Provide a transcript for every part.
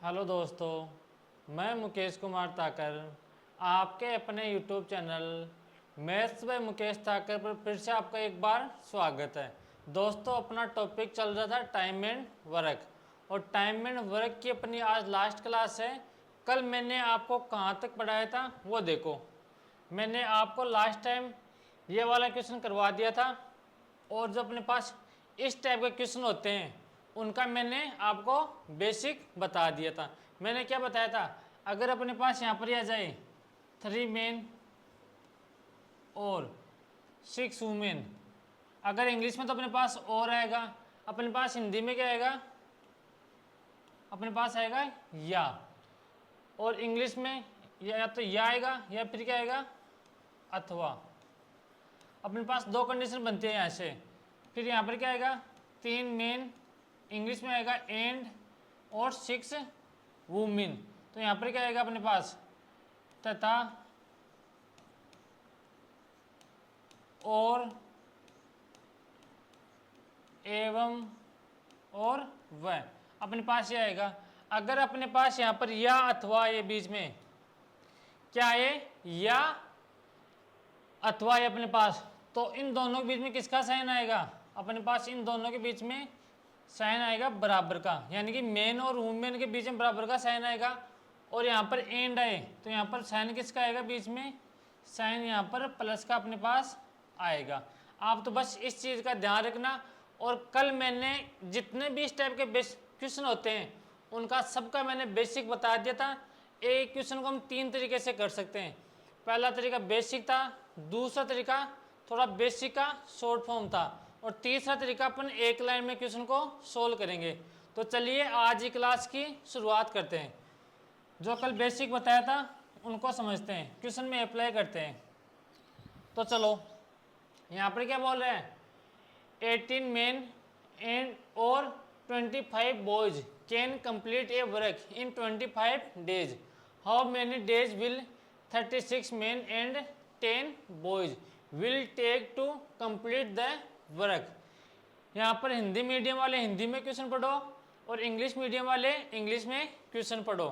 Hello दोस्तों, मैं मुकेश कुमार ताकर आपके अपने YouTube channel maths by Mukesh Takar पर फिर से आपका एक बार स्वागत है। दोस्तों, अपना टॉपिक चल रहा था टाइम एंड वर्क, और टाइम एंड वर्क की अपनी आज लास्ट क्लास है। कल मैंने आपको कहाँ तक पढ़ाया था वो देखो। मैंने आपको लास्ट टाइम ये वाला क्वेश्चन करवा दिया था, और जो अपने पास इस टाइप के क्वेश्चन होते हैं उनका मैंने आपको बेसिक बता दिया था। मैंने क्या बताया था, अगर अपने पास यहाँ पर आ जाए 3 मेन और 6 वुमेन, अगर इंग्लिश में तो अपने पास और आएगा, अपने पास हिंदी में क्या आएगा, अपने पास आएगा या, और इंग्लिश में या तो या आएगा या फिर क्या आएगा अथवा। अपने पास दो कंडीशन बनती है यहाँ से। फिर यहाँ पर क्या आएगा, 3 मेन, इंग्लिश में आएगा एंड, और 6 वुमेन। तो यहाँ पर क्या आएगा अपने पास तथा, और, एवं, और वह। अपने पास ये आएगा। अगर अपने पास यहाँ पर या अथवा ये बीच में क्या है, या अथवा है अपने पास, तो इन दोनों के बीच में किसका साइन आएगा, अपने पास इन दोनों के बीच में साइन आएगा बराबर का, यानी कि मेन और वुमेन के बीच में बराबर का साइन आएगा। और यहाँ पर एंड आए तो यहाँ पर साइन किसका आएगा, बीच में साइन यहाँ पर प्लस का अपने पास आएगा। आप तो बस इस चीज़ का ध्यान रखना। और कल मैंने जितने भी इस टाइप के क्वेश्चन होते हैं उनका सबका मैंने बेसिक बता दिया था। एक क्वेश्चन को हम 3 तरीके से कर सकते हैं। पहला तरीका बेसिक था, दूसरा तरीका थोड़ा बेसिक का शॉर्ट फॉर्म था, और तीसरा तरीका अपन एक लाइन में क्वेश्चन को सोल्व करेंगे। तो चलिए आज ही क्लास की शुरुआत करते हैं। जो कल बेसिक बताया था उनको समझते हैं, क्वेश्चन में अप्लाई करते हैं। तो चलो, यहाँ पर क्या बोल रहे हैं, 18 मेन एंड और 25 boys can complete a work in 25 days. How many days will 36 men and 10 boys will take to complete the work. यहाँ पर हिंदी मीडियम वाले हिंदी में क्वेश्चन पढ़ो, और इंग्लिश मीडियम वाले इंग्लिश में क्वेश्चन पढ़ो।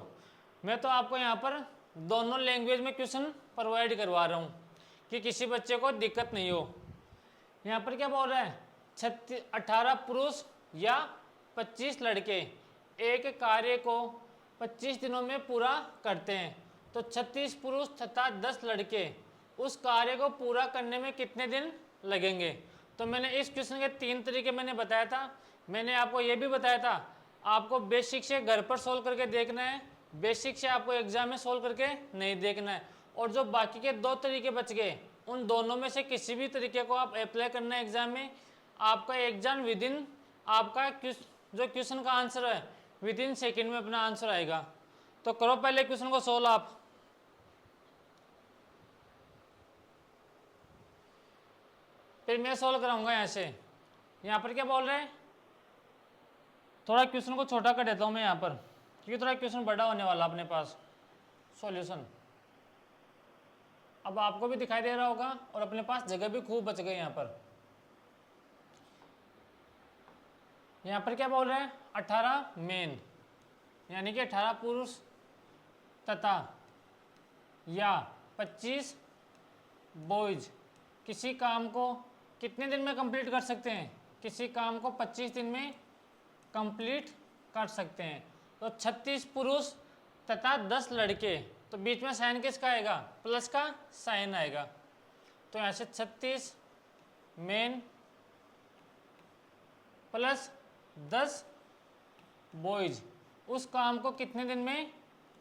मैं तो आपको यहाँ पर दोनों लैंग्वेज में क्वेश्चन प्रोवाइड करवा रहा हूँ कि किसी बच्चे को दिक्कत नहीं हो। यहाँ पर क्या बोल रहा है, 18 पुरुष या 25 लड़के एक कार्य को 25 दिनों में पूरा करते हैं, तो 36 पुरुष तथा 10 लड़के उस कार्य को पूरा करने में कितने दिन लगेंगे। तो मैंने इस क्वेश्चन के 3 तरीके मैंने बताया था। मैंने आपको ये भी बताया था आपको बेसिक से घर पर सोल्व करके देखना है, बेसिक से आपको एग्जाम में सोल्व करके नहीं देखना है। और जो बाकी के 2 तरीके बच गए उन दोनों में से किसी भी तरीके को आप अप्लाई करना है एग्जाम में। आपका एग्जाम विदिन, आपका जो क्वेश्चन का आंसर है विदिन सेकंड में अपना आंसर आएगा। तो करो पहले क्वेश्चन को सोल्व आप। फिर मैं सोल्व कराऊंगा यहाँ से। यहाँ पर क्या बोल रहे हैं, थोड़ा क्वेश्चन को छोटा कर देता हूँ मैं यहाँ पर, क्योंकि थोड़ा क्वेश्चन बड़ा होने वाला अपने पास। सॉल्यूशन अब आपको भी दिखाई दे रहा होगा, और अपने पास जगह भी खूब बच गई। यहाँ पर क्या बोल रहे हैं, 18 मेन यानी कि 18 पुरुष तथा या 25 बॉयज किसी काम को कितने दिन में कंप्लीट कर सकते हैं, किसी काम को 25 दिन में कंप्लीट कर सकते हैं। तो 36 पुरुष तथा 10 लड़के, तो बीच में साइन किसका आएगा, प्लस का साइन आएगा। तो यहाँ से 36 मेन प्लस 10 बॉयज उस काम को कितने दिन में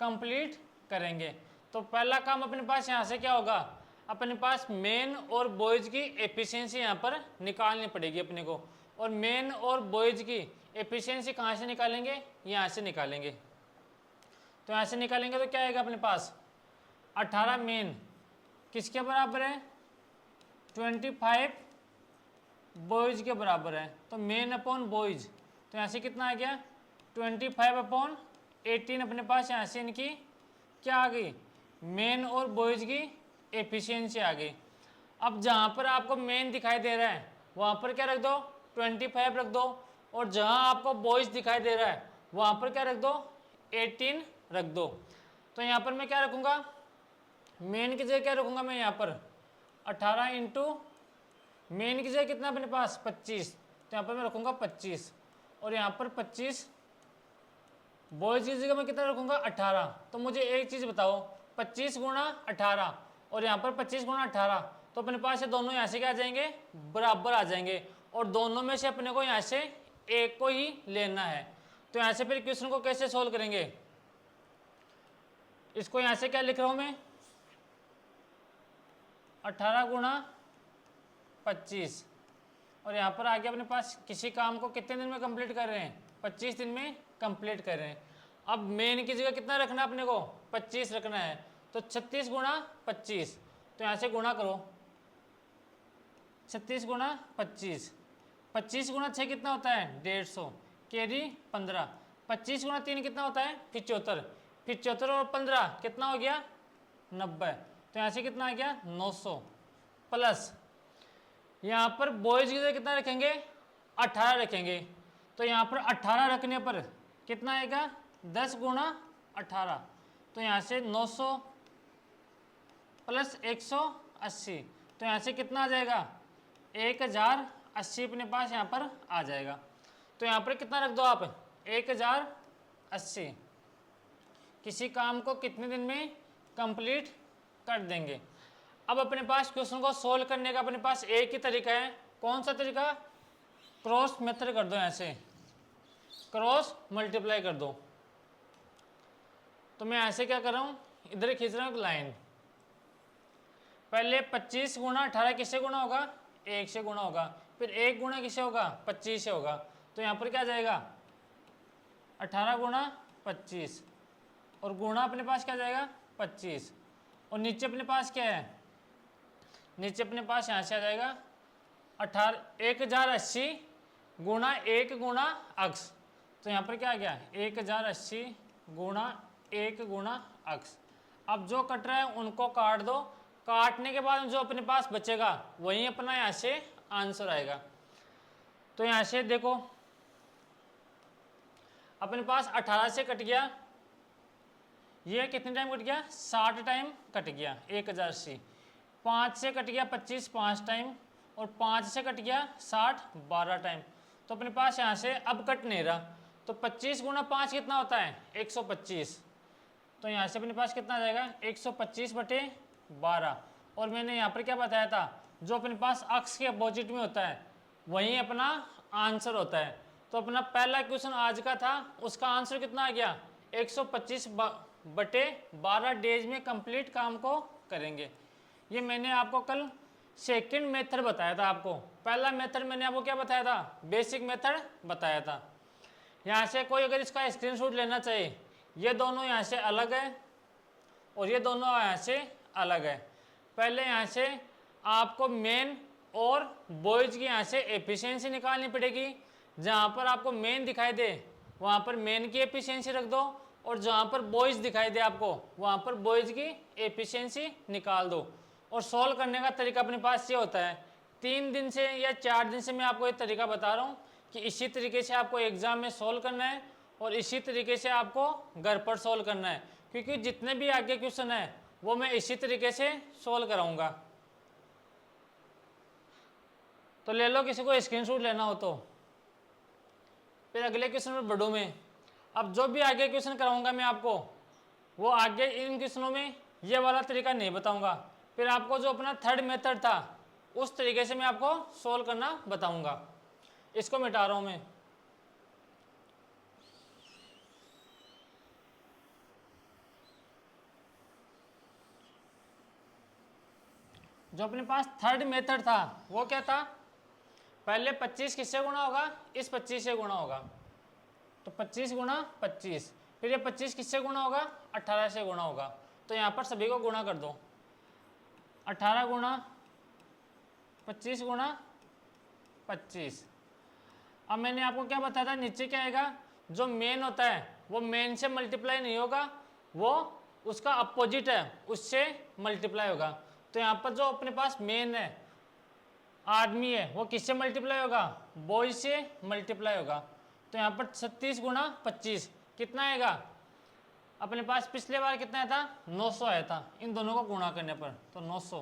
कंप्लीट करेंगे। तो पहला काम अपने पास यहाँ से क्या होगा, अपने पास मेन और बॉयज की एफिशिएंसी यहाँ पर निकालनी पड़ेगी अपने को। और मेन और बॉयज की एफिशिएंसी कहाँ से निकालेंगे, यहाँ से निकालेंगे। तो यहाँ से निकालेंगे तो क्या आएगा अपने पास, 18 मेन किसके बराबर है, 25 बॉयज के बराबर है। तो मेन अपॉन बॉयज, तो यहाँ से कितना आ गया, 25 अपॉन 18 अपने पास यहाँ से इनकी क्या आ गई, मेन और बॉयज की एफिशिएंसी आ गई। अब जहाँ पर आपको मेन दिखाई दे रहा है वहाँ पर क्या रख दो, 25 रख दो, और जहाँ आपको बॉयज दिखाई दे रहा है वहाँ पर क्या रख दो, 18 रख दो। तो यहाँ पर मैं क्या रखूँगा, मेन की जगह क्या रखूँगा मैं यहाँ पर 18 इंटू मेन की जगह कितना अपने पास 25, तो यहाँ पर मैं रखूँगा 25 और यहाँ पर 25 बॉयज की जगह मैं कितना रखूँगा 18। तो मुझे एक चीज़ बताओ 25 गुणा 18 और यहाँ पर 25 गुणा 18, तो अपने पास ये दोनों यहाँ से क्या आ जाएंगे, बराबर आ जाएंगे और दोनों में से अपने को यहाँ से एक को ही लेना है। तो यहाँ से फिर क्वेश्चन को कैसे सोल्व करेंगे, इसको यहाँ से क्या लिख रहा हूँ मैं 18 गुणा 25 और यहाँ पर आगे अपने पास किसी काम को कितने दिन में कंप्लीट कर रहे हैं, 25 दिन में कंप्लीट कर रहे हैं। अब मेन की जगह कितना रखना है अपने को 25 रखना है, तो 36 गुणा 25, तो यहाँ से गुणा करो 36 गुणा 25, 25 गुणा 6 कितना होता है 150, कैरी 15, 25 गुणा 3 कितना होता है 75, 75 और 15 कितना हो गया 90, तो यहाँ से कितना आ गया 900 प्लस यहाँ पर बॉयज की जगह कितना रखेंगे 18 रखेंगे। तो यहाँ पर 18 रखने पर कितना आएगा 10 गुणा 18, तो यहाँ से 900 प्लस 180, तो यहाँ से कितना आ जाएगा 1080 अपने पास यहाँ पर आ जाएगा। तो यहाँ पर कितना रख दो आप 1080, किसी काम को कितने दिन में कंप्लीट कर देंगे। अब अपने पास क्वेश्चन को सोल्व करने का अपने पास एक ही तरीका है, कौन सा तरीका, क्रॉस मेथड कर दो, यहाँ से क्रॉस मल्टीप्लाई कर दो। तो मैं ऐसे क्या कर रहा हूँ, इधर खींच रहा हूँ एक लाइन, पहले 25 गुणा 18 किससे गुणा होगा 1 से गुणा होगा, फिर 1 गुणा किससे होगा 25 से होगा, तो यहाँ पर क्या आ जाएगा 18 गुणा 25 और गुणा अपने पास क्या जाएगा 25 और नीचे अपने पास क्या है, नीचे अपने पास यहाँ से आ जाएगा 1080 गुणा 1 गुणा अक्ष, तो यहाँ पर क्या आ गया 1080 गुणा 1 गुणा अक्ष। अब जो कट रहा है उनको काट दो, काटने के बाद जो अपने पास बचेगा वही अपना यहाँ से आंसर आएगा। तो यहाँ से देखो अपने पास 18 से कट गया, ये कितने टाइम कट गया 60 टाइम कट गया 1080, 5 से कट गया 25 5 टाइम और 5 से कट गया 60 12 टाइम। तो अपने पास यहाँ से अब कट नहीं रहा, तो 25 गुणा 5 कितना होता है 125, तो यहाँ से अपने पास कितना आ जाएगा 125 बटे 12 और मैंने यहाँ पर क्या बताया था, जो अपने पास अक्ष के अपोजिट में होता है वही अपना आंसर होता है। तो अपना पहला क्वेश्चन आज का था, उसका आंसर कितना आ गया 125 बटे 12 डेज में कंप्लीट काम को करेंगे। ये मैंने आपको कल सेकंड मेथड बताया था, आपको पहला मेथड मैंने आपको क्या बताया था बेसिक मेथड बताया था। यहाँ से कोई अगर इसका स्क्रीनशॉट लेना चाहिए, ये दोनों यहाँ से अलग है और ये दोनों यहाँ से अलग है। पहले यहाँ से आपको मेन और बॉयज की यहाँ से एफिशिएंसी निकालनी पड़ेगी, जहाँ पर आपको मेन दिखाई दे वहाँ पर मेन की एफिशिएंसी रख दो और जहाँ पर बॉयज दिखाई दे आपको वहाँ पर बॉयज की एफिशिएंसी निकाल दो। और सॉल्व करने का तरीका अपने पास ये होता है, 3 दिन से या 4 दिन से मैं आपको ये तरीका बता रहा हूँ कि इसी तरीके से आपको एग्ज़ाम में सॉल्व करना है और इसी तरीके से आपको घर पर सॉल्व करना है, क्योंकि जितने भी आगे क्वेश्चन है वो मैं इसी तरीके से सॉल्व कराऊंगा। तो ले लो, किसी को स्क्रीनशॉट लेना हो तो फिर अगले क्वेश्चन में बढ़ूँ मैं। अब जो भी आगे क्वेश्चन कराऊंगा मैं आपको, वो आगे इन क्वेश्चनों में ये वाला तरीका नहीं बताऊंगा, फिर आपको जो अपना थर्ड मेथड था उस तरीके से मैं आपको सोल्व करना बताऊंगा। इसको मिटा रहा हूं मैं। जो अपने पास थर्ड मेथड था वो क्या था, पहले 25 किससे गुणा होगा, इस 25 से गुणा होगा, तो 25 गुणा 25, फिर ये 25 किससे गुणा होगा 18 से गुणा होगा, तो यहाँ पर सभी को गुणा कर दो, 18 गुणा 25 गुणा 25। अब मैंने आपको क्या बताया था, नीचे क्या आएगा, जो मेन होता है वो मेन से मल्टीप्लाई नहीं होगा, वो उसका अपोजिट है उससे मल्टीप्लाई होगा। तो यहाँ पर जो अपने पास मेन है आदमी है वो किससे मल्टीप्लाई होगा, बॉय से मल्टीप्लाई होगा। तो यहाँ पर 36 गुणा 25 कितना आएगा अपने पास पिछले बार कितना आया था, 900 आया था, इन दोनों को गुणा करने पर तो 900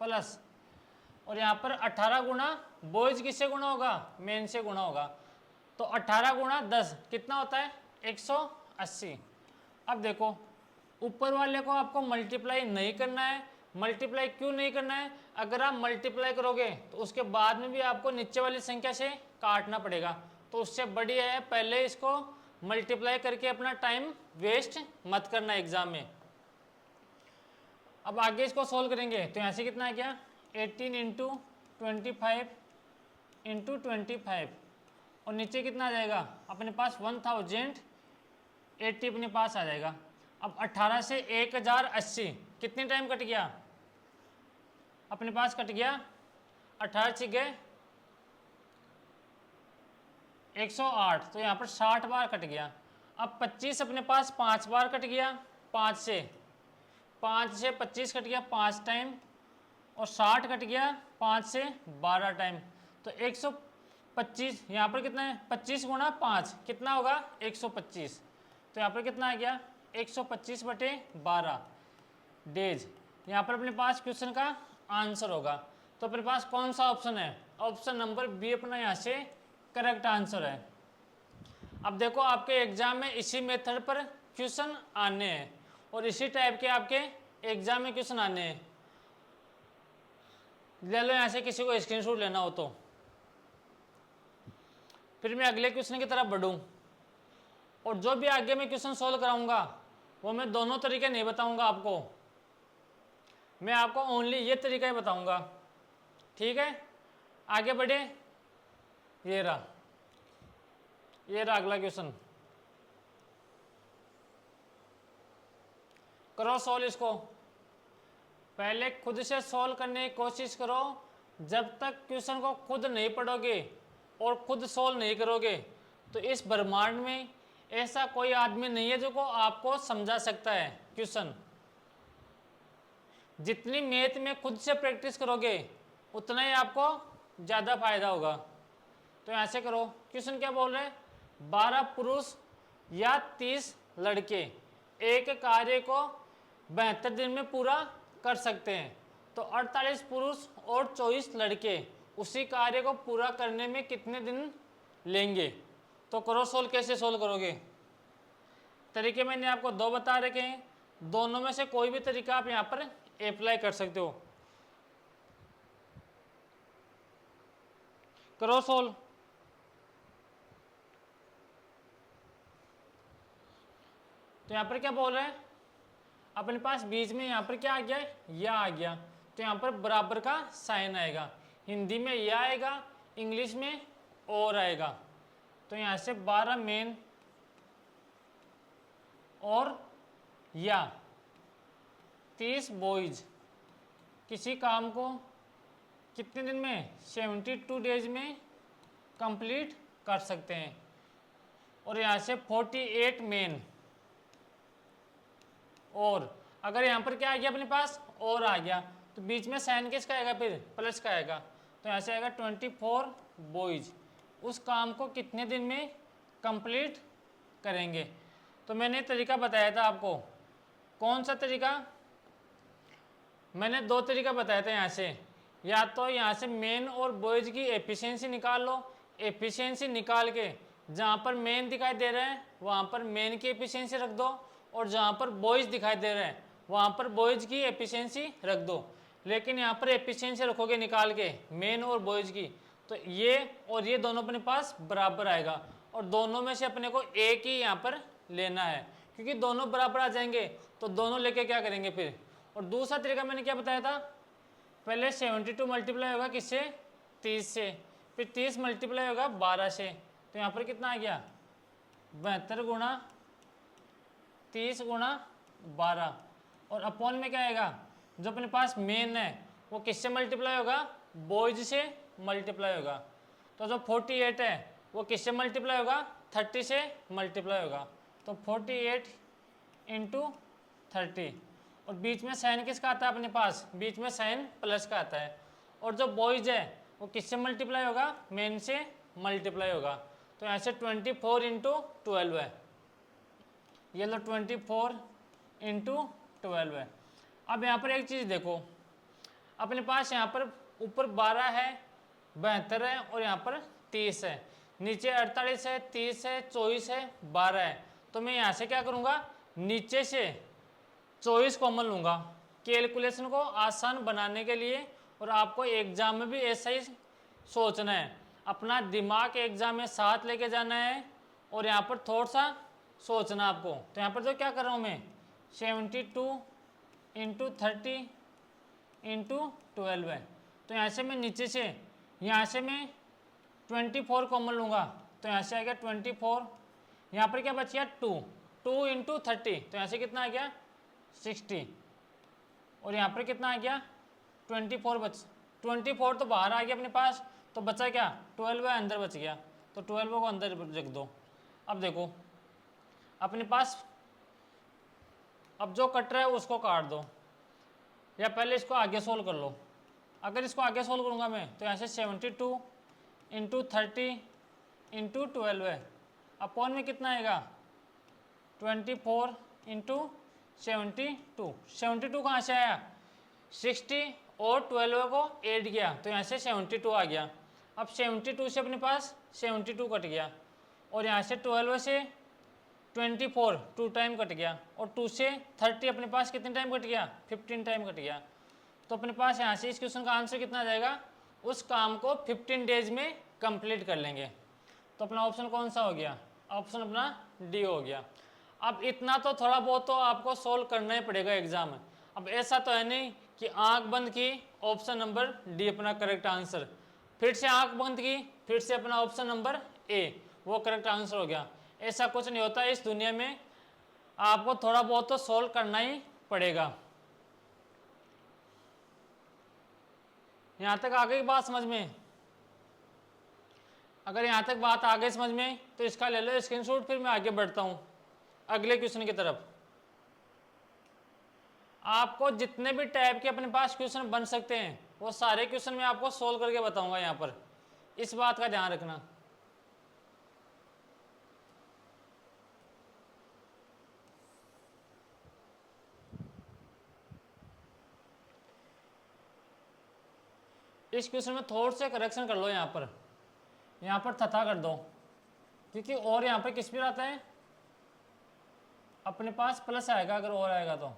प्लस, और यहाँ पर 18 गुणा बॉयज किससे गुणा होगा, मेन से गुणा होगा, तो 18 गुणा 10 कितना होता है, 180। अब देखो ऊपर वाले को आपको मल्टीप्लाई नहीं करना है। मल्टीप्लाई क्यों नहीं करना है, अगर आप मल्टीप्लाई करोगे तो उसके बाद में भी आपको नीचे वाली संख्या से काटना पड़ेगा, तो उससे बढ़िया है पहले इसको मल्टीप्लाई करके अपना टाइम वेस्ट मत करना एग्जाम में। अब आगे इसको सोल्व करेंगे तो यहाँ से कितना आ गया, 18 इंटू 25 इंटू 25, और नीचे कितना आ जाएगा अपने पास 1080 अपने पास आ जाएगा। अब 18 से 1080 कितने टाइम कट गया, अपने पास कट गया 18 से गए 108, तो यहाँ पर 60 बार कट गया। अब 25 अपने पास 5 बार कट गया, 5 से 25 कट गया 5 टाइम, और 60 कट गया 5 से 12 टाइम, तो 125 यहाँ पर कितना है, 25 गुणा 5 कितना होगा 125, तो यहाँ पर कितना आ गया 125/12 डेज। यहाँ पर अपने पास क्वेश्चन का आंसर होगा। तो अपने पास कौन सा ऑप्शन है, ऑप्शन नंबर बी अपना यहाँ से करेक्ट आंसर है। अब देखो आपके एग्जाम में इसी मेथड पर क्वेश्चन आने हैं और इसी टाइप के आपके एग्जाम में क्वेश्चन आने हैं। ले लो यहाँ से किसी को स्क्रीनशॉट लेना हो तो। फिर मैं अगले क्वेश्चन की तरफ बढ़ूँ, और जो भी आगे मैं क्वेश्चन सोल्व कराऊंगा वो मैं दोनों तरीके नहीं बताऊंगा आपको, मैं आपको ओनली ये तरीका ही बताऊंगा, ठीक है। आगे बढ़े, ये रहा अगला क्वेश्चन, करो सॉल्व इसको। पहले खुद से सॉल्व करने की कोशिश करो, जब तक क्वेश्चन को खुद नहीं पढ़ोगे और खुद सॉल्व नहीं करोगे तो इस ब्रह्मांड में ऐसा कोई आदमी नहीं है जो को आपको समझा सकता है क्वेश्चन। जितनी मैथ में खुद से प्रैक्टिस करोगे उतना ही आपको ज़्यादा फायदा होगा। तो यहाँ से करो, क्वेश्चन क्या बोल रहे हैं, 12 पुरुष या 30 लड़के एक कार्य को 72 दिन में पूरा कर सकते हैं, तो 48 पुरुष और 24 लड़के उसी कार्य को पूरा करने में कितने दिन लेंगे। तो करो सोल्व, कैसे सोल्व करोगे। तरीके मैंने आपको दो बता रखे हैं, दोनों में से कोई भी तरीका आप यहाँ पर अप्लाई कर सकते हो। करो सोल्व। तो यहाँ पर क्या बोल रहे हैं, अपने पास बीच में यहाँ पर क्या आ गया, या आ गया, तो यहाँ पर बराबर का साइन आएगा। हिंदी में या आएगा, इंग्लिश में और आएगा। तो यहाँ से 12 मेन और या 30 बॉयज किसी काम को कितने दिन में, 72 डेज में कंप्लीट कर सकते हैं। और यहाँ से 48 मेन, और अगर यहाँ पर क्या आ गया अपने पास, और आ गया, तो बीच में साइन किसका आएगा, फिर प्लस का आएगा। तो यहाँ से आएगा 24 बॉयज उस काम को कितने दिन में कंप्लीट करेंगे। तो मैंने तरीका बताया था आपको, कौन सा तरीका, मैंने दो तरीका बताया था यहाँ से, या तो यहाँ से मेन और बॉयज की एफिशिएंसी निकाल लो, एफिशिएंसी निकाल के जहाँ पर मेन दिखाई दे रहा है वहाँ पर मेन की एफिशिएंसी रख दो, और जहाँ पर बॉयज दिखाई दे रहे हैं वहाँ पर बॉयज की एफिशिएंसी रख दो। लेकिन यहाँ पर एफिशिएंसी रखोगे निकाल के मेन और बॉयज की, तो ये और ये दोनों अपने पास बराबर आएगा, और दोनों में से अपने को एक ही यहाँ पर लेना है, क्योंकि दोनों बराबर आ जाएंगे तो दोनों लेके क्या करेंगे फिर। और दूसरा तरीका मैंने क्या बताया था, पहले 72 मल्टीप्लाई होगा किससे, 30 से, फिर 30 मल्टीप्लाई होगा 12 से, तो यहाँ पर कितना आ गया 72 गुणा 30 गुणा 12, और अपॉन में क्या आएगा, जो अपने पास मेन है वो किससे मल्टीप्लाई होगा, बॉयज से मल्टीप्लाई होगा। तो जो 48 है वो किससे मल्टीप्लाई होगा, 30 से मल्टीप्लाई होगा, तो 48 इंटू 30, और बीच में साइन किसका आता है अपने पास, बीच में साइन प्लस का आता है। और जो बॉयज है वो किससे मल्टीप्लाई होगा, मेन से मल्टीप्लाई होगा, तो यहाँ से 24 इंटू 12 है। ये लो 24 इंटू 12 है। अब यहाँ पर एक चीज़ देखो, अपने पास यहाँ पर ऊपर 12 है, 72 है और यहाँ पर 30 है, नीचे 48 है, 30 है, 24 है, 12 है। तो मैं यहाँ से क्या करूँगा, नीचे से 24 कॉमन लूँगा कैलकुलेशन को आसान बनाने के लिए। और आपको एग्जाम में भी ऐसा ही सोचना है, अपना दिमाग एग्जाम में साथ लेके जाना है और यहाँ पर थोड़ा सा सोचना आपको। तो यहाँ पर तो क्या कर रहा हूँ मैं, 72 इंटू 30 इंटू 12 है। तो यहाँ से मैं नीचे से, यहाँ से मैं 24 कॉमन लूँगा, तो यहाँ से आ गया 24, यहाँ पर क्या बच गया 2 इंटू 30, तो यहाँ से कितना आ गया 60, और यहाँ पर कितना आ गया 24 24 तो बाहर आ गया अपने पास, तो बचा क्या 12 अंदर बच गया, तो 12 को अंदर रख दो। अब देखो अपने पास, अब जो कट रहा है उसको काट दो, या पहले इसको आगे सोल्व कर लो। अगर इसको आगे सोल्व करूँगा मैं, तो यहाँ से 72 इंटू 30 इंटू 12 है, अपॉन में कितना आएगा 24 इंटू 72 कहाँ से आया 60 और 12 को ऐड किया, तो यहाँ से 72 आ गया। अब 72 से अपने पास 72 कट गया, और यहाँ से 12 से 24 2 टाइम कट गया, और 2 से 30 अपने पास कितने टाइम कट गया 15 टाइम कट गया। तो अपने पास यहाँ से इस क्वेश्चन का आंसर कितना आ जाएगा, उस काम को 15 डेज में कंप्लीट कर लेंगे। तो अपना ऑप्शन कौन सा हो गया, ऑप्शन अपना डी हो गया। अब इतना तो थोड़ा बहुत तो आपको सोल्व करना ही पड़ेगा एग्जाम में। अब ऐसा तो है नहीं कि आंख बंद की ऑप्शन नंबर डी अपना करेक्ट आंसर, फिर से आंख बंद की फिर से अपना ऑप्शन नंबर ए वो करेक्ट आंसर हो गया, ऐसा कुछ नहीं होता इस दुनिया में। आपको थोड़ा बहुत तो सोल्व करना ही पड़ेगा। यहाँ तक आ गई बात समझ में? अगर यहाँ तक बात आ गई समझ में तो इसका ले लो स्क्रीनशॉट, फिर मैं आगे बढ़ता हूँ अगले क्वेश्चन की तरफ। आपको जितने भी टाइप के अपने पास क्वेश्चन बन सकते हैं वो सारे क्वेश्चन मैं आपको सोल्व करके बताऊंगा यहाँ पर, इस बात का ध्यान रखना। इस क्वेश्चन में थोड़े से करेक्शन कर लो, यहाँ पर तथा कर दो, क्योंकि और यहाँ पर किस भी आता है अपने पास प्लस आएगा, अगर और आएगा तो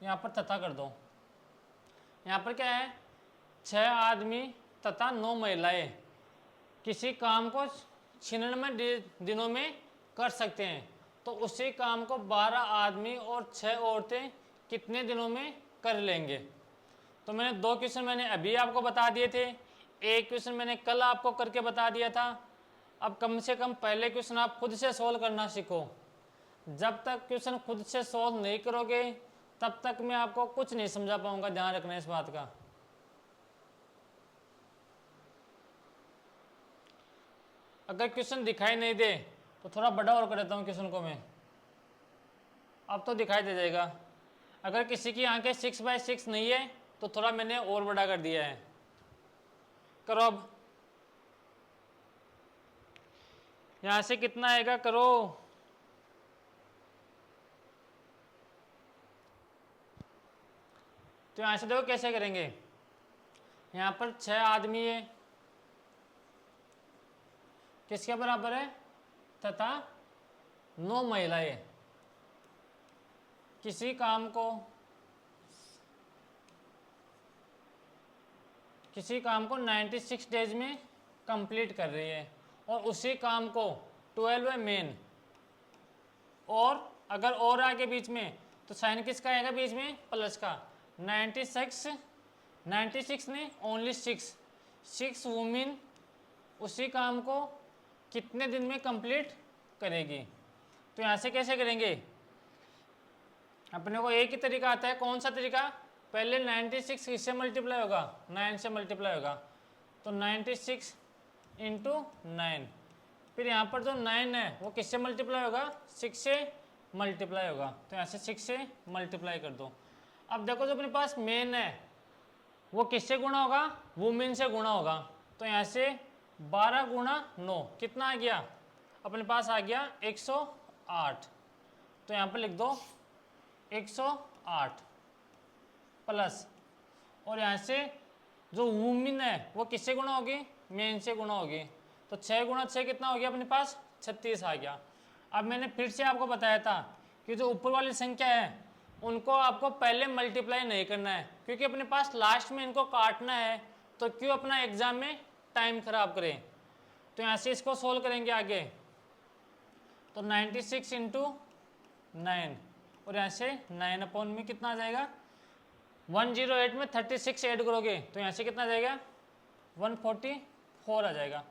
यहाँ पर तथा कर दो। यहाँ पर क्या है 6 आदमी तथा 9 महिलाएं किसी काम को 96 दिनों में कर सकते हैं, तो उसी काम को 12 आदमी और 6 औरतें कितने दिनों में कर लेंगे। तो मैंने 2 क्वेश्चन मैंने अभी आपको बता दिए थे, एक क्वेश्चन मैंने कल आपको करके बता दिया था। अब कम से कम पहले क्वेश्चन आप खुद से सोल्व करना सीखो। जब तक क्वेश्चन खुद से सोल्व नहीं करोगे तब तक मैं आपको कुछ नहीं समझा पाऊंगा, ध्यान रखना इस बात का। अगर क्वेश्चन दिखाई नहीं दे तो थोड़ा बड़ा और कर देता हूँ क्वेश्चन को मैं, अब तो दिखाई दे जाएगा। अगर किसी की आंखें 6x6 नहीं है तो थोड़ा मैंने और बड़ा कर दिया है, करो। अब यहां से कितना आएगा करो, तो यहां से देखो कैसे करेंगे। यहां पर 6 आदमी है किसके बराबर है तथा 9 महिलाएं किसी काम को 96 डेज में कंप्लीट कर रही है, और उसी काम को 12 मेन, और अगर और आगे बीच में तो साइन किसका आएगा बीच में प्लस का। 96 ने ओनली 6 वुमेन उसी काम को कितने दिन में कंप्लीट करेगी। तो यहाँ से कैसे करेंगे, अपने को एक ही तरीका आता है। कौन सा तरीका, पहले 96 किससे मल्टीप्लाई होगा 9 से मल्टीप्लाई होगा, तो 96 इंटू 9, फिर यहाँ पर जो 9 है वो किससे मल्टीप्लाई होगा 6 से मल्टीप्लाई होगा, तो यहाँ से 6 से मल्टीप्लाई कर दो। अब देखो जो अपने पास मेन है वो किससे गुणा होगा वुमेन से गुणा होगा, तो यहाँ से 12 गुणा 9 कितना आ गया अपने पास आ गया 108, तो तो यहाँ पर लिख दो 108 प्लस, और यहाँ से जो वुमेन है वो किससे गुणा होगी, मेन से गुणा होगी, तो 6 गुणा 6 कितना हो गया अपने पास, 36 आ गया। अब मैंने फिर से आपको बताया था कि जो ऊपर वाली संख्या है उनको आपको पहले मल्टीप्लाई नहीं करना है, क्योंकि अपने पास लास्ट में इनको काटना है, तो क्यों अपना एग्जाम में टाइम खराब करें। तो यहाँ से इसको सोल्व करेंगे आगे, तो 96 इंटू 9, और यहाँ से 9 अपॉन में कितना आ जाएगा, 108 में 36 ऐड करोगे तो यहाँ से कितना आ जाएगा, 144 आ जाएगा।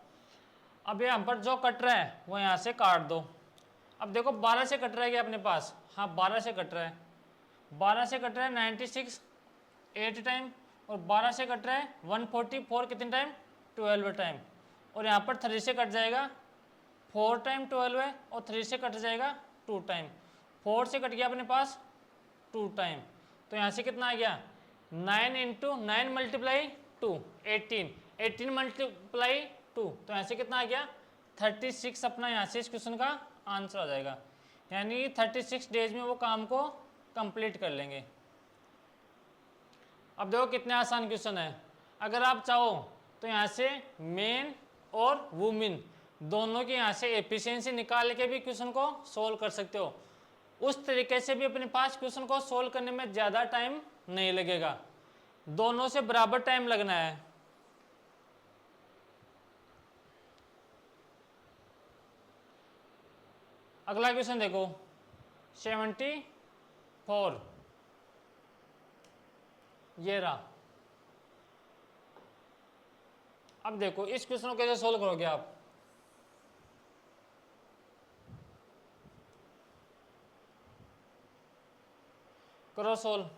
अब यहाँ पर जो कट रहा है वो यहाँ से काट दो। अब देखो 12 से कट रहा है क्या अपने पास, हाँ 12 से कट रहा है, 12 से कट रहा है 96 8 टाइम, और 12 से कट रहा है 144 कितने टाइम, 12 टाइम, और यहाँ पर 3 से कट जाएगा 4 टाइम 12 है, और 3 से कट जाएगा 2 टाइम, 4 से कट गया अपने पास 2 टाइम, तो यहाँ से कितना आ गया 9 इंटू 9 मल्टीप्लाई 2 18, 18 मल्टीप्लाई 2, तो यहाँ से कितना आ गया 36 अपना यहाँ से इस क्वेश्चन का आंसर आ जाएगा, यानी 36 डेज में वो काम को कंप्लीट कर लेंगे। अब देखो कितने आसान क्वेश्चन है, अगर आप चाहो तो यहाँ से मेन और वुमेन दोनों की यहाँ से एफिशिएंसी निकाल के भी क्वेश्चन को सोल्व कर सकते हो, उस तरीके से भी अपने पास क्वेश्चन को सोल्व करने में ज़्यादा टाइम नहीं लगेगा, दोनों से बराबर टाइम लगना है। अगला क्वेश्चन देखो 74, ये रहा। अब देखो इस क्वेश्चन को कैसे सोल्व करोगे आप, करो सोल्व।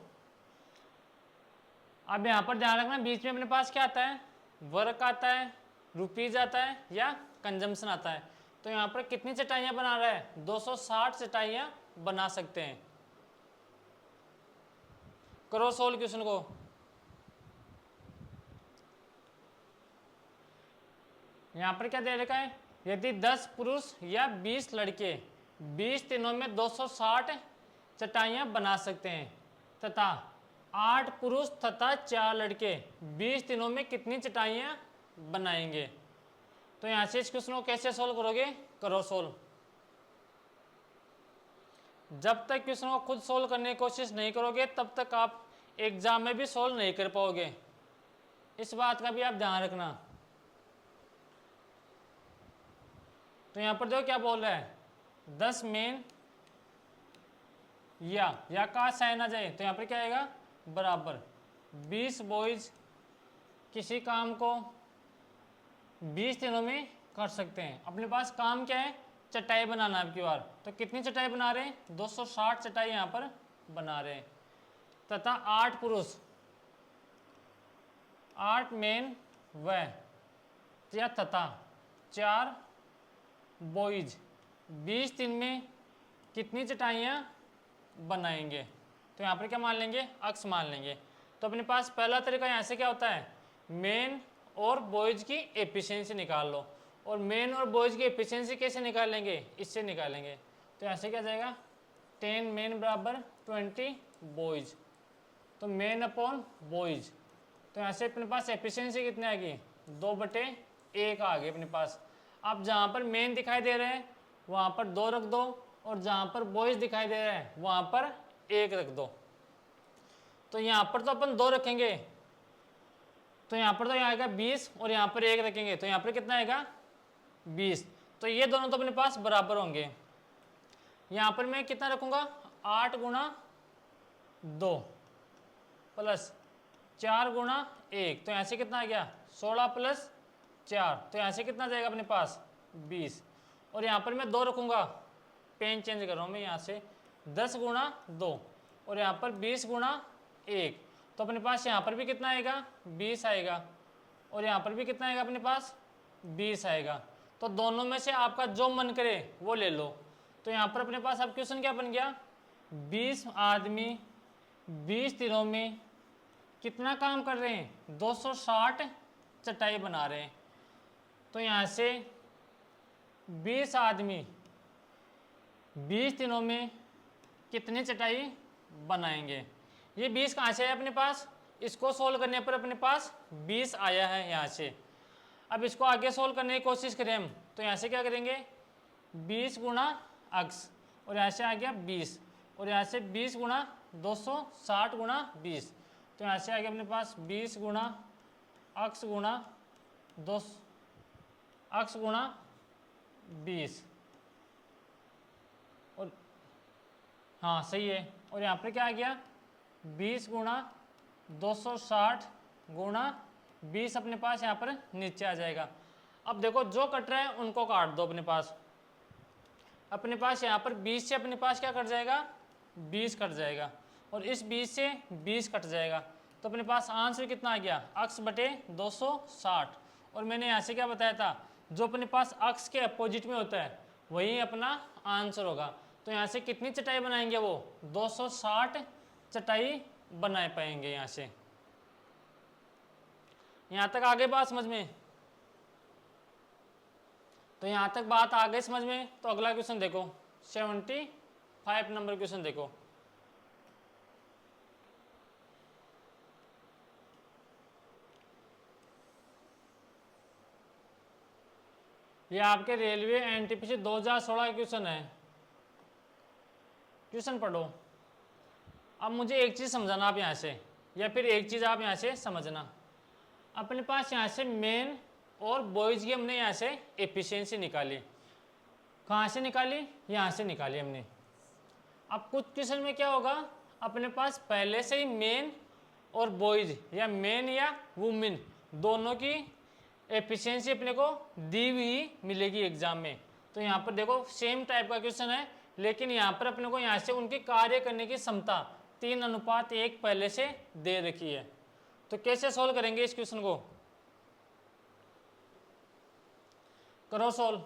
अब यहाँ पर ध्यान रखना बीच में अपने पास क्या आता है, वर्क आता है, रुपीज आता है या कंजम्पशन आता है, तो यहाँ पर कितनी चटाइयाँ बना रहा है, 260 चटाइयाँ बना सकते हैं। करो सोल्व क्वेश्चन को। यहाँ पर क्या दे रखा है, यदि 10 पुरुष या 20 लड़के 20 दिनों में 260 चटाइयाँ बना सकते हैं, तथा 8 पुरुष तथा 4 लड़के 20 दिनों में कितनी चटाइयाँ बनाएंगे, तो यहाँ से इस क्वेश्चन को कैसे सोल्व करोगे, करो सोल्व। जब तक क्वेश्चन को खुद सोल्व करने की कोशिश नहीं करोगे तब तक आप एग्जाम में भी सोल्व नहीं कर पाओगे, इस बात का भी आप ध्यान रखना। तो यहाँ पर देखो क्या बोल रहा है, 10 मेन या का साइन आ जाए तो यहाँ पर क्या आएगा, बराबर 20 बॉयज किसी काम को 20 दिनों में कर सकते हैं। अपने पास काम क्या है, चटाई बनाना है। आपकी बार तो कितनी चटाई बना रहे हैं, 260 चटाई यहाँ पर बना रहे हैं, तथा 8 पुरुष 8 मेन व या तथा 4 बॉयज 20 दिन में कितनी चटाइयाँ बनाएंगे, तो यहाँ पर क्या मान लेंगे, अक्स मान लेंगे। तो अपने पास पहला तरीका यहाँ से क्या होता है, मेन और बॉयज की एफिशिएंसी निकाल लो, और मेन और बॉयज की एफिशिएंसी कैसे निकालेंगे, इससे निकालेंगे। तो यहाँ से क्या जाएगा, 10 मेन बराबर 20 बॉयज, तो मेन अपॉन बॉयज, तो यहाँ से अपने पास एफिशिएंसी कितनी आएगी, 2/1 आ गई अपने पास। अब जहाँ पर मेन दिखाई दे रहे हैं वहाँ पर 2 रख दो, और जहाँ पर बॉयज दिखाई दे रहे हैं वहाँ पर 1 रख दो। तो यहाँ पर तो अपन 2 रखेंगे, तो यहाँ पर तो यहाँ आएगा 20, और यहाँ पर 1 रखेंगे तो यहाँ पर कितना आएगा 20, तो ये दोनों तो अपने पास बराबर होंगे। यहाँ पर मैं कितना रखूँगा, 8 गुणा 2 प्लस 4 गुणा 1, तो यहाँ से कितना आ गया 16 प्लस 4, तो यहाँ से कितना जाएगा अपने पास 20, और यहाँ पर मैं 2 रखूँगा, पेन चेंज कर रहा हूँ मैं यहाँ से, 10 गुणा 2 और यहाँ पर 20 गुणा 1, तो अपने पास यहाँ पर भी कितना आएगा 20 आएगा, और यहाँ पर भी कितना आएगा अपने पास 20 आएगा। तो दोनों में से आपका जो मन करे वो ले लो। तो यहाँ पर अपने पास अब क्वेश्चन क्या बन गया, 20 आदमी 20 दिनों में कितना काम कर रहे हैं, 260 चटाई बना रहे हैं। तो यहाँ से 20 आदमी 20 दिनों में कितनी चटाई बनाएंगे। ये 20 कहाँ से है अपने पास, इसको सोल्व करने पर अपने पास 20 आया है यहाँ से। अब इसको आगे सोल्व करने की कोशिश करें हम, तो यहाँ से क्या करेंगे 20 गुणा अक्स, और यहाँ से आ गया 20, और यहाँ से 20 गुणा 260 गुणा 20, तो यहाँ से आ गया अपने पास 20 गुणा अक्स गुणा 2 अक्स गुणा 20, और हाँ सही है। और यहाँ पर क्या आ गया 20 गुणा 260 गुणा 20 अपने पास यहाँ पर नीचे आ जाएगा। अब देखो जो कट रहा है उनको काट दो अपने पास यहाँ पर 20 से अपने पास क्या कट जाएगा 20 कट जाएगा, और इस 20 से 20 कट जाएगा, तो अपने पास आंसर कितना आ गया अक्स बटे 260। और मैंने यहाँ से क्या बताया था, जो अपने पास अक्स के अपोजिट में होता है वही अपना आंसर होगा। तो यहाँ से कितनी चटाई बनाएंगे वो 260 चटाई बना पाएंगे। यहाँ से यहाँ तक आगे बात समझ में, तो यहाँ तक बात आ गई समझ में। तो अगला क्वेश्चन देखो 75 नंबर क्वेश्चन देखो। ये आपके रेलवे एनटीपीसी 2016 क्वेश्चन है। क्वेश्चन पढ़ो। अब मुझे एक चीज समझाना आप यहाँ से, या फिर एक चीज आप यहाँ से समझना। अपने पास यहाँ से मेन और बॉयज की हमने यहाँ से एफिशिएंसी निकाली। कहाँ से निकाली, यहाँ से निकाली हमने। अब कुछ क्वेश्चन में क्या होगा, अपने पास पहले से ही मेन और बॉयज या मेन या वुमेन दोनों की एफिशिएंसी अपने को दी हुई मिलेगी एग्जाम में। तो यहाँ पर देखो सेम टाइप का क्वेश्चन है, लेकिन यहाँ पर अपने को यहाँ से उनकी कार्य करने की क्षमता 3:1 पहले से दे रखी है। तो कैसे सॉल्व करेंगे इस क्वेश्चन को, करो सॉल्व।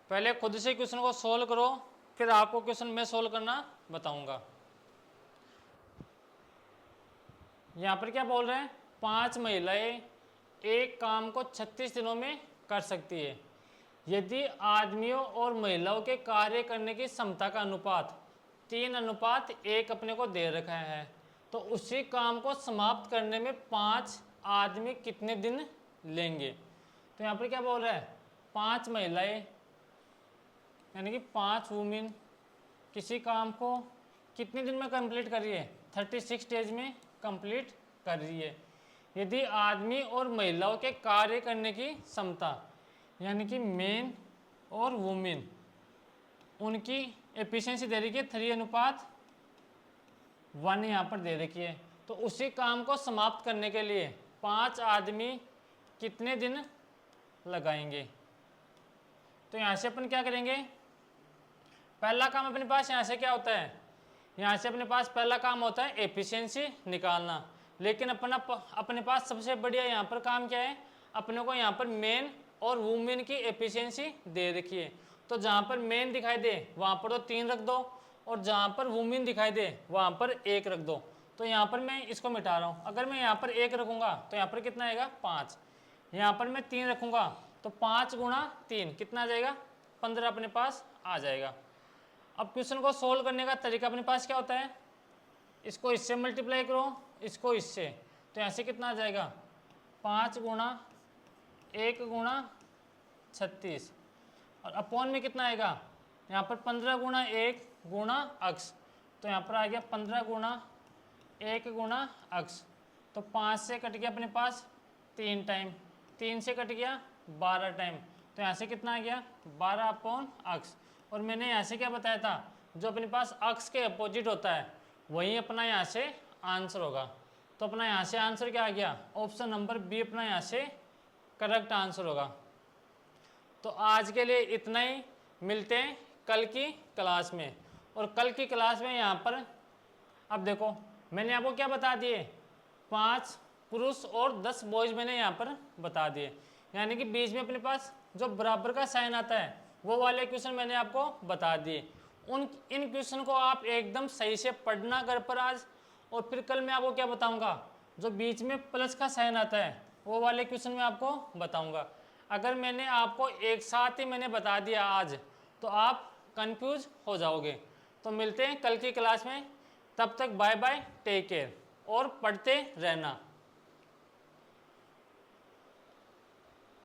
पहले खुद से क्वेश्चन को सॉल्व करो, फिर आपको क्वेश्चन मैं सॉल्व करना बताऊंगा। यहां पर क्या बोल रहे हैं, 5 महिलाएं एक काम को 36 दिनों में कर सकती है। यदि आदमियों और महिलाओं के कार्य करने की क्षमता का अनुपात 3:1 अपने को दे रखा है, तो उसी काम को समाप्त करने में 5 आदमी कितने दिन लेंगे। तो यहाँ पर क्या बोल रहा है, 5 महिलाएं यानी कि 5 वुमेन किसी काम को कितने दिन में कंप्लीट कर रही है, 36 डेज में कंप्लीट कर रही है। यदि आदमी और महिलाओं के कार्य करने की क्षमता यानी कि मेन और वुमेन उनकी एफिशिएंसी दे रखी है 3:1 यहाँ पर दे रखी है, तो उसी काम को समाप्त करने के लिए 5 आदमी कितने दिन लगाएंगे। तो यहाँ से अपन क्या करेंगे, पहला काम अपने पास यहाँ से क्या होता है, यहाँ से अपने पास पहला काम होता है एफिशिएंसी निकालना। लेकिन अपने पास सबसे बढ़िया यहाँ पर काम क्या है, अपने को यहाँ पर मेन और वुमेन की एफिशिएंसी दे रखी है। तो जहाँ पर मेन दिखाई दे वहाँ पर तो 3 रख दो, और जहाँ पर वुमेन दिखाई दे वहाँ पर 1 रख दो। तो यहाँ पर मैं इसको मिटा रहा हूँ। अगर मैं यहाँ पर 1 रखूँगा तो यहाँ पर कितना आएगा 5, यहाँ पर मैं 3 रखूँगा तो 5 गुणा 3 कितना आ जाएगा 15 अपने पास आ जाएगा। अब क्वेश्चन को सोल्व करने का तरीका अपने पास क्या होता है, इसको इससे मल्टीप्लाई करो, इसको इससे, तो यहाँ से कितना आ जाएगा 5 गुणा 1 गुणा 36, और अपॉन में कितना आएगा यहाँ पर 15 गुणा 1 गुणा अक्स, तो यहाँ पर आ गया 15 गुणा 1 गुणा अक्स। तो 5 से कट गया अपने पास 3 टाइम, 3 से कट गया 12 टाइम, तो यहाँ से कितना आ गया 12 अपॉन अक्स। और मैंने यहाँ से क्या बताया था, जो अपने पास अक्स के अपोजिट होता है वही अपना यहाँ से आंसर होगा। तो अपना यहाँ से आंसर क्या आ गया, ऑप्शन नंबर बी अपना यहाँ से करेक्ट आंसर होगा। तो आज के लिए इतना ही, मिलते हैं कल की क्लास में। और कल की क्लास में यहाँ पर अब देखो मैंने आपको क्या बता दिए, 5 पुरुष और 10 बॉयज मैंने यहाँ पर बता दिए, यानी कि बीच में अपने पास जो बराबर का साइन आता है वो वाले क्वेश्चन मैंने आपको बता दिए। इन क्वेश्चन को आप एकदम सही से पढ़ना घर पर आज, और फिर कल मैं आपको क्या बताऊंगा, जो बीच में प्लस का साइन आता है वो वाले क्वेश्चन मैं आपको बताऊंगा। अगर मैंने आपको एक साथ ही मैंने बता दिया आज तो आप कंफ्यूज हो जाओगे। तो मिलते हैं कल की क्लास में, तब तक बाय बाय, टेक केयर और पढ़ते रहना।